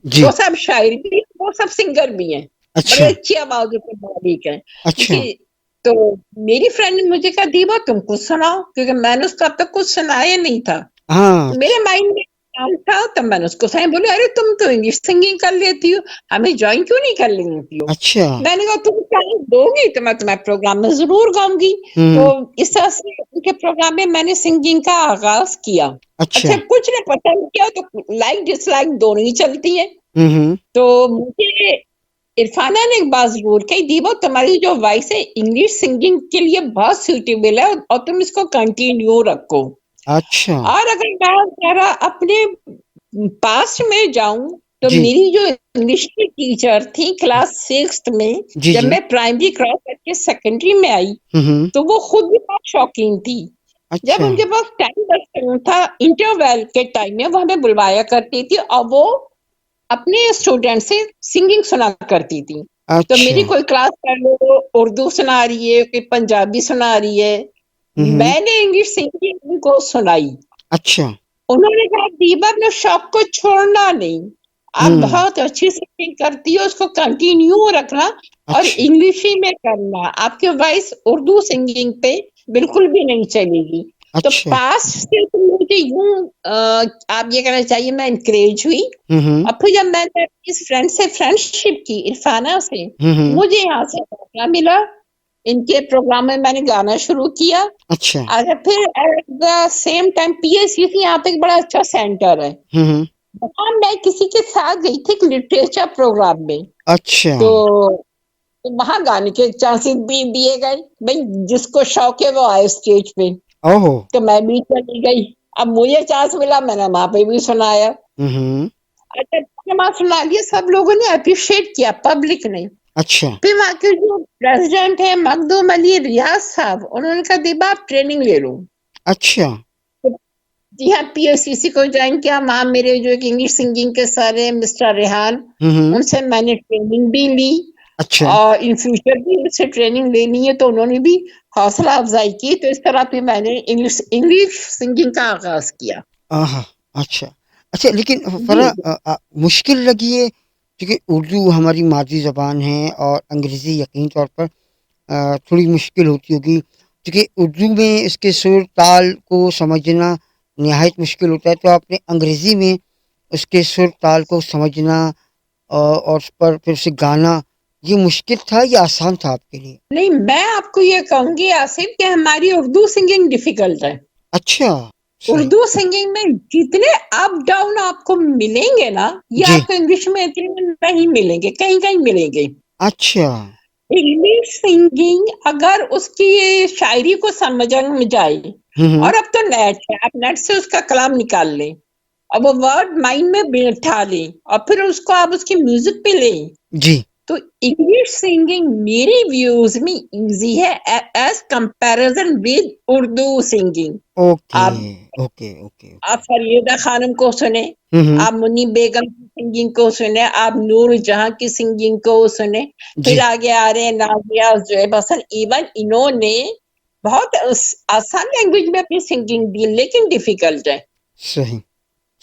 جی وہ سب شاعر بھی ہیں، وہ سب سنگر بھی ہیں، بڑے اچھا اچھی آوازوں کے مالک ہیں. اچھا کیونکہ تو میری فرینڈ نے مجھے کہا دیبا تم کچھ سناؤ، کیونکہ میں نے اس کو اب تک کچھ سنایا نہیں تھا. ہاں میرے مائنڈ میں کام تھا تو میں نے اس کو سنایا. بولے ارے تم تو انگلش سنگنگ کر لیتی ہو، ہمیں جوائن کیوں نہیں کر لیتی ہو؟ اچھا میں نے کہا تم ٹائم دو گی تو میں تمہیں پروگرام میں ضرور گاؤں گی. تو ہوں اس طرح سے ان کے پروگرام میں میں نے سنگنگ کا آغاز کیا. اچھا اچھا کچھ نے پسند کیا تو لائک ڈس لائک دونوں ہی چلتی ہیں. ہوں تو مجھے عرفانہ نے ایک بات ضرور کہی، دیبا تمہاری جو وائس ہے انگلش سنگنگ کے لیے بہت سوٹیبل ہے اور تم اس کو کنٹینیو رکھو. اچھا اور اگر میں ذرا اپنے پاسٹ میں جاؤں تو جی میری جو انگلش کی ٹیچر تھی کلاس 6 میں، جی جب جی میں پرائمری کراس کر کے سیکنڈری میں آئی ہوں تو وہ خود بھی بہت شوقین تھی. جب اچھا ان کے پاس ٹائم بچتا تھا انٹرویل کے ٹائم میں وہ ہمیں بلوایا کرتی تھی اور وہ اپنے اسٹوڈینٹ سے سنگنگ سنا کرتی تھی. تو اچھا میری کوئی کلاس کر لو، اردو سنا رہی ہے، کوئی پنجابی سنا رہی ہے، ہوں میں نے انگلش سنگنگ ان کو سنائی. اچھا انہوں نے کہا دیبا اپنے شوق کو چھوڑنا نہیں، آپ ہوں بہت اچھی سنگنگ کرتی ہو، اس کو کنٹینیو رکھنا اور اچھا انگلش ہی میں کرنا. آپ کی وائس اردو سنگنگ پہ بالکل بھی نہیں چلے گی. تو اچھا پاس سے تو مجھے یوں آپ یہ کہنا چاہیے میں انکریج ہوئی. ہوں اور پھر جب میں نے اس فرینڈ سے فرینڈ شپ کی عرفانہ سے، ہوں مجھے یہاں سے موقع ملا، ان کے پروگرام میں میں نے گانا شروع کیا. اچھا اگر پھر at the same time P S C C یہاں پہ ایک بڑا اچھا سینٹر ہے، ہوں وہاں میں کسی کے ساتھ گئی تھی ایک لٹریچر پروگرام میں. اچھا تو وہاں گانے کے چانسز بھی دیے گئے. بھائی جس کو شوق ہے وہ آئے اسٹیج پہ، اوہ تو میں بھی چلی گئی. اب مجھے چانس ملا، میں نے وہاں پہ بھی سنایا. ہوں اچھا میں نے وہاں سنا لیا، سب لوگوں نے اپریشیٹ کیا، پبلک نے. اچھا پھر وہاں کے جو پریزیڈنٹ ہے مخدوم علی ریاض صاحب، انہوں نے کہا دیبا آپ ٹریننگ لے لو. اچھا جی ہاں پی ایس سی سی کو جوائن کیا. وہاں میرے جو ایک انگلش سنگنگ کے سر ہیں مسٹر ریحان، ہوں ان سے میں نے ٹریننگ بھی لی اچھا اور ان فیوچر بھی ان سے ٹریننگ لینی ہے تو انہوں نے بھی حوصلہ افزائی کی. تو اس طرح پھر میں نے انگلش سنگنگ کا آغاز کیا. آہا اچھا اچھا لیکن جی فرا مشکل لگی ہے کیونکہ اردو ہماری مادری زبان ہے اور انگریزی یقینی طور پر تھوڑی مشکل ہوتی ہوگی کیونکہ اردو میں اس کے سر تال کو سمجھنا نہایت مشکل ہوتا ہے. تو آپ نے انگریزی میں اس کے سر تال کو سمجھنا اور اس پر پھر اسے گانا یہ مشکل تھا یا آسان تھا آپ کے لیے؟ نہیں، میں آپ کو یہ کہوں گی آصف کہ ہماری اردو سنگنگ ڈیفیکلٹ ہے. اچھا صحیح اردو سنگنگ میں جتنے اپ ڈاؤن آپ کو ملیں گے نا، یہ جی آپ کو انگلش میں اتنے نہیں ملیں گے، کہیں کہیں ملیں گے. اچھا انگلش سنگنگ اگر اس کی شاعری کو سمجھ میں جائے، ہوں اور اب تو نیٹ ہے، آپ نیٹ سے اس کا کلام نکال لیں اور وہ ورڈ مائنڈ میں بٹھا لیں اور پھر اس کو آپ اس کی میوزک پہ لیں، جی تو انگلش سنگنگ میری ویوز میں ایزی ہے as comparison with Urdu singing. Okay آپ اوکے اوکے آپ فریدہ خانم کو سنیں، ہوں آپ منی بیگم کی سنگنگ کو سنیں، آپ نور جہاں کی سنگنگ کو سنیں. پھر جی آگے آ رہے ہیں نازیہ زویب حسن، ایون انہوں نے بہت آسان لینگویج میں اپنی سنگنگ دی لیکن ڈیفیکلٹ ہے. صحیح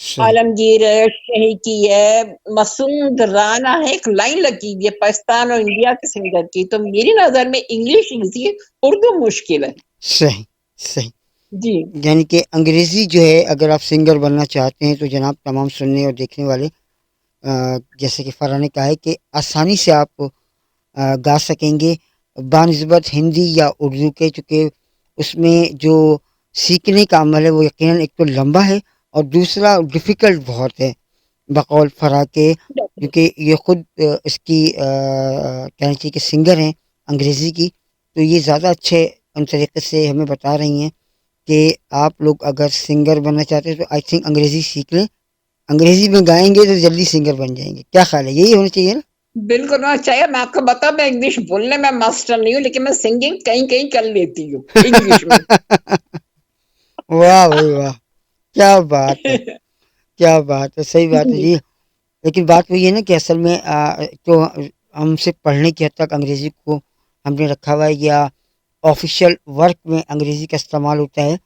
صحیح عالمگیر شہی کی ہے، مسعود رانا ہے، ایک لائن لگی ہوئی ہے پاکستان اور انڈیا کے سنگر کی. تو میری نظر میں انگلش ایزی ہے، اردو مشکل ہے. صحیح صحیح جی یعنی کہ انگریزی جو ہے اگر آپ سنگر بننا چاہتے ہیں تو جناب تمام سننے اور دیکھنے والے جیسے کہ فرح نے کہا ہے کہ آسانی سے آپ گا سکیں گے بانسبت ہندی یا اردو کے، چونکہ اس میں جو سیکھنے کا عمل ہے وہ یقیناً ایک تو لمبا ہے اور دوسرا ڈیفیکلٹ بہت ہے بقول فرح کے، کیونکہ یہ خود اس کی کہنا چاہیے کہ سنگر ہیں انگریزی کی، تو یہ زیادہ اچھے ان طریقے سے ہمیں بتا رہی ہیں کہ آپ لوگ اگر سنگر بننا چاہتے ہیں تو آئی تھنک انگریزی سیکھ لیں، انگریزی میں گائیں گے تو جلدی سنگر بن جائیں گے. کیا خیال ہے؟ یہی ہونا چاہیے نا؟ بالکل ہونا چاہیے. میں آپ کو بتاؤں میں انگلش بولنے میں ماسٹر نہیں ہوں لیکن میں سنگنگ کہیں کہیں کر لیتی ہوں انگلش میں. واہ بھائی واہ، کیا بات ہے کیا بات ہے، صحیح بات ہے جی جی. لیکن بات وہی ہے نا کہ اصل میں تو ہم سے پڑھنے کی حد تک انگریزی کو ہم نے رکھا ہوا ہے یا آفیشیل ورک میں انگریزی کا استعمال ہوتا ہے،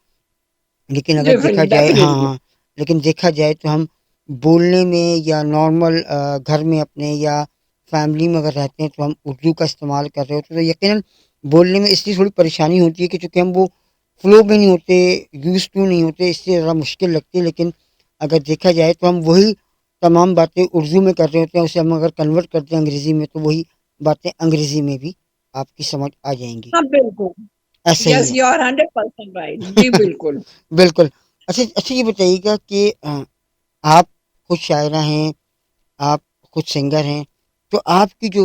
لیکن اگر دیکھا جائے ہاں ڈیفینیٹلی ہاں لیکن دیکھا جائے تو ہم بولنے میں یا نارمل گھر میں اپنے یا فیملی میں اگر رہتے ہیں تو ہم اردو کا استعمال کر رہے ہوتے ہیں تو یقیناً بولنے میں اس لیے تھوڑی پریشانی ہوتی ہے کہ چونکہ ہم وہ فلو میں نہیں ہوتے، یوز ٹو نہیں ہوتے، اس لیے ذرا مشکل لگتی ہے. لیکن اگر دیکھا جائے تو ہم وہی تمام باتیں اردو میں کر رہے ہوتے ہیں، اسے ہم اگر کنورٹ کرتے ہیں انگریزی میں تو وہی باتیں انگریزی میں بھی آپ کی سمجھ آ جائیں گی. ہاں بالکل. ایسا ہی یس ہے. You are 100% right. جی بالکل. بالکل. اچھا اچھا، یہ بتائیے گا کہ آپ خود شاعرہ ہیں، آپ خود سنگر ہیں، تو آپ کی جو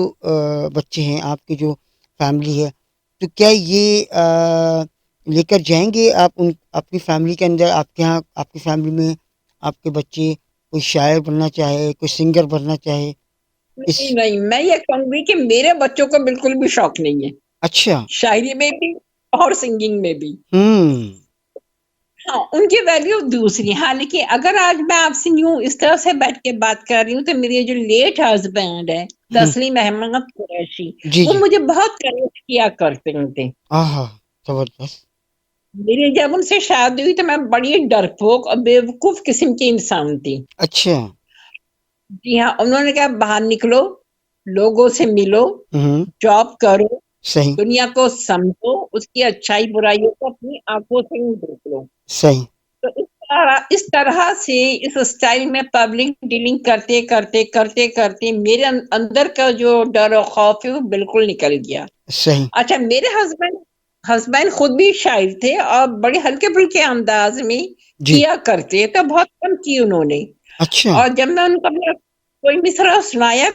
بچے ہیں، آپ کی جو فیملی ہے، تو کیا یہ لے کر جائیں گے آپ ان اپنی فیملی کے اندر، آپ کے یہاں آپ کی فیملی میں آپ کے بچے کوئی شاعر بننا چاہے، کوئی سنگر بننا چاہے اس؟ نہیں نہیں، میں یہ کہوں گی کہ میرے بچوں کو بالکل بھی شوق نہیں ہے اچھا. شاعری میں بھی اور سنگنگ میں بھی. ہوں. ہاں ان کی ویلیو دوسری. ہاں لیکن اگر آج میں آپ سے یوں اس طرح سے بیٹھ کے بات کر رہی ہوں تو میرے جو لیٹ ہسبینڈ ہے تسلیم احمد قریشی، جی وہ جی. مجھے بہت کریج کیا کرتے تھے. آہا. زبردست. میری جب ان سے شادی ہوئی تو میں بڑی ڈرپوک اور بیوقوف قسم کی انسان تھی. اچھا. جی ہاں، انہوں نے کہا باہر نکلو، لوگوں سے ملو، ہوں. جاب کرو، صحیح. دنیا کو سمجھو، اس کی اچھائی برائیوں کو اپنی آنکھوں سے ہی دیکھ لو. صحیح. تو اس طرح سے اس اسٹائل میں پبلک ڈیلنگ کرتے کرتے کرتے کرتے میرے اندر کا جو ڈر و خوف ہے وہ بالکل نکل گیا. صحیح. اچھا، میرے ہسبینڈ خود بھی شاعر تھے اور بڑے ہلکے پھلکے انداز میں جی. کیا کرتے، تو بہت کم کی انہوں نے. اچھا. اور جب میں ان کو کوئی مصرع سنایا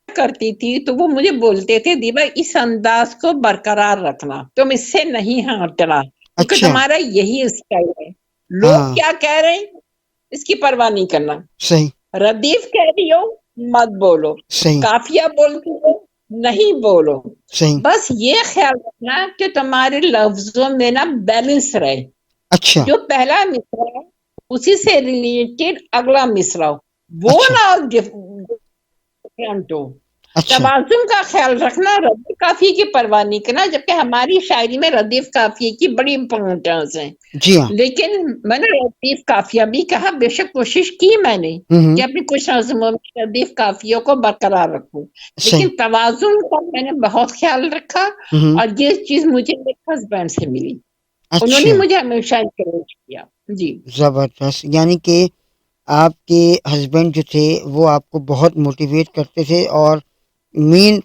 کرتی تھی تو وہ مجھے بولتے تھے دیبا اس انداز کو برقرار رکھنا، تم اس سے نہیں ہٹنا کیونکہ اچھا. تمہارا یہی اسٹائل ہے. لوگ ہاں. کیا کہہ رہے ہیں اس کی پرواہ نہیں کرنا. صحیح. ردیف کہہ رہی ہو مت بولو، صحیح. کافیہ بولتی ہو نہیں بولو، صحیح. بس یہ خیال رکھنا کہ تمہارے لفظوں میں نا بیلنس رہے. اچھا. جو پہلا مصرع ہے اسی سے ریلیٹڈ اگلا مصرع ہو، وہ اچھا. نہ ڈفرنٹ ہو. اچھا. توازن کا خیال رکھنا، ردیف کافی کی پرواہ نہیں کرنا، جبکہ ہماری شاعری میں ردیف کافی کی بڑی امپورٹنس ہے. جی ہاں. لیکن میں نے ردیف کافیہ بھی کہا، بے شک کوشش کی میں نے ہوں. کہ اپنی کچھ نظموں میں ردیف کافیوں کو برقرار رکھوں، صحیح. لیکن توازن کا میں نے بہت خیال رکھا. ہوں. اور یہ چیز مجھے میرے ہسبینڈ سے ملی، انہوں نے اچھا. مجھے ہمیشہ انکریج کیا. جی زبردست. یعنی کہ آپ کے ہسبینڈ جو تھے وہ آپ کو بہت موٹیویٹ کرتے تھے، اور مین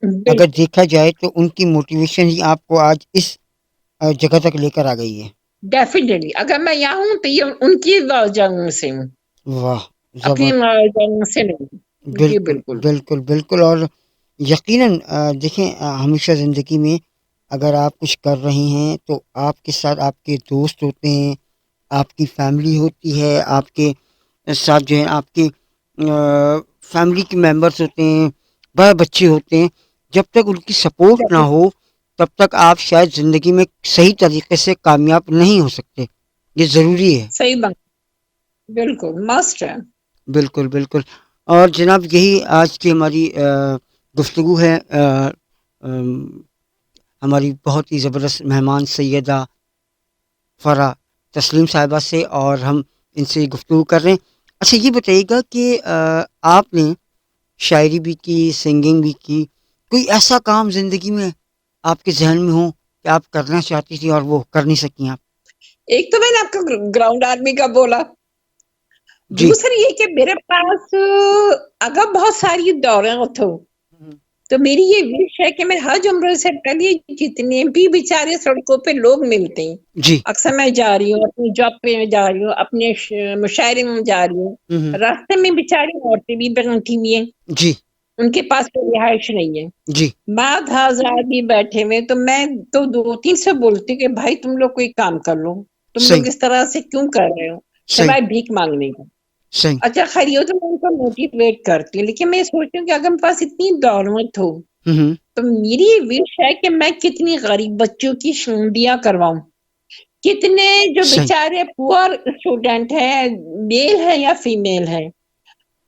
اگر بالکل دیکھا جائے تو ان کی موٹیویشن ہی آپ کو آج اس جگہ تک لے کر آ گئی ہے. ڈیفینیٹلی، اگر میں یہاں ہوں تو یہ ان کی وجہ سے ہوں، واہ. اپنی زبر. وجہ سے نہیں. جی بالکل بالکل. بالکل بالکل. اور یقیناً دیکھیں ہمیشہ زندگی میں اگر آپ کچھ کر رہے ہیں تو آپ کے ساتھ آپ کے دوست ہوتے ہیں، آپ کی فیملی ہوتی ہے، آپ کے ساتھ جو ہے آپ کے فیملی کے ممبرس ہوتے ہیں، بڑے بچے ہوتے ہیں. جب تک ان کی سپورٹ نہ ہو تب تک آپ شاید زندگی میں صحیح طریقے سے کامیاب نہیں ہو سکتے. یہ ضروری ہے. صحیح بات، بالکل مسٹ ہے. بالکل بالکل. اور جناب یہی آج کی ہماری گفتگو ہے ہماری بہت ہی زبردست مہمان سیدہ فرح تسلیم صاحبہ سے، اور ہم ان سے گفتگو کر رہے ہیں. اچھا یہ بتائیے گا کہ آپ نے شاعری بھی کی، سنگنگ بھی کی، کوئی ایسا کام زندگی میں آپ کے ذہن میں ہو کہ آپ کرنا چاہتی تھی اور وہ کر نہیں سکیں آپ؟ ایک تو میں نے آپ کو گراؤنڈ آرمی کا بولا، جی. دوسری یہ کہ میرے پاس اگر بہت ساری دوریں ہو تو میری یہ وش ہے کہ میں حج عمرے سے پہلے جتنے بھی بیچارے سڑکوں پہ لوگ ملتے ہیں، جی. اکثر میں جا رہی ہوں اپنی جاب پہ جا رہی ہوں، اپنے مشاعرے میں جا رہی ہوں، راستے میں بیچاری عورتیں بھی بیٹھی ہوئی ہیں، جی. ان کے پاس کوئی رہائش نہیں ہے، جی. بعد حضرات بھی بیٹھے ہوئے، تو میں تو 2-3 سے بولتی ہوں کہ بھائی تم لوگ کوئی کام کر لو، تم صحیح. لوگ اس طرح سے کیوں کر رہے ہو صحیح. سوائے بھیک مانگنے کا. صحیح. اچھا خیر یہ تو میں ان کو موٹیویٹ کرتی ہوں، لیکن میں سوچتی ہوں کہ اگر میرے پاس اتنی دولت ہو تو میری وش ہے کہ میں کتنی غریب بچوں کی شادیاں کرواؤں، کتنے جو صحیح. بیچارے پور اسٹوڈنٹ ہیں، میل ہے یا فیمیل ہے،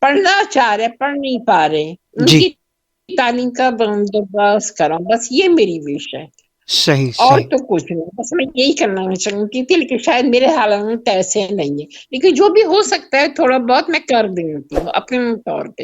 پڑھنا چاہ رہے پڑھ نہیں پا رہے، ان جی. کی تعلیم کا بندوبست کراؤں. بس یہ میری وش ہے. صحیح اور صحیح تو کچھ نہیں، بس میں یہی کرنا چاہتی تھی، لیکن شاید میرے حالات ایسے نہیں ہے، لیکن جو بھی ہو سکتا ہے تھوڑا بہت میں کر دیتی ہوں اپنے طور پہ.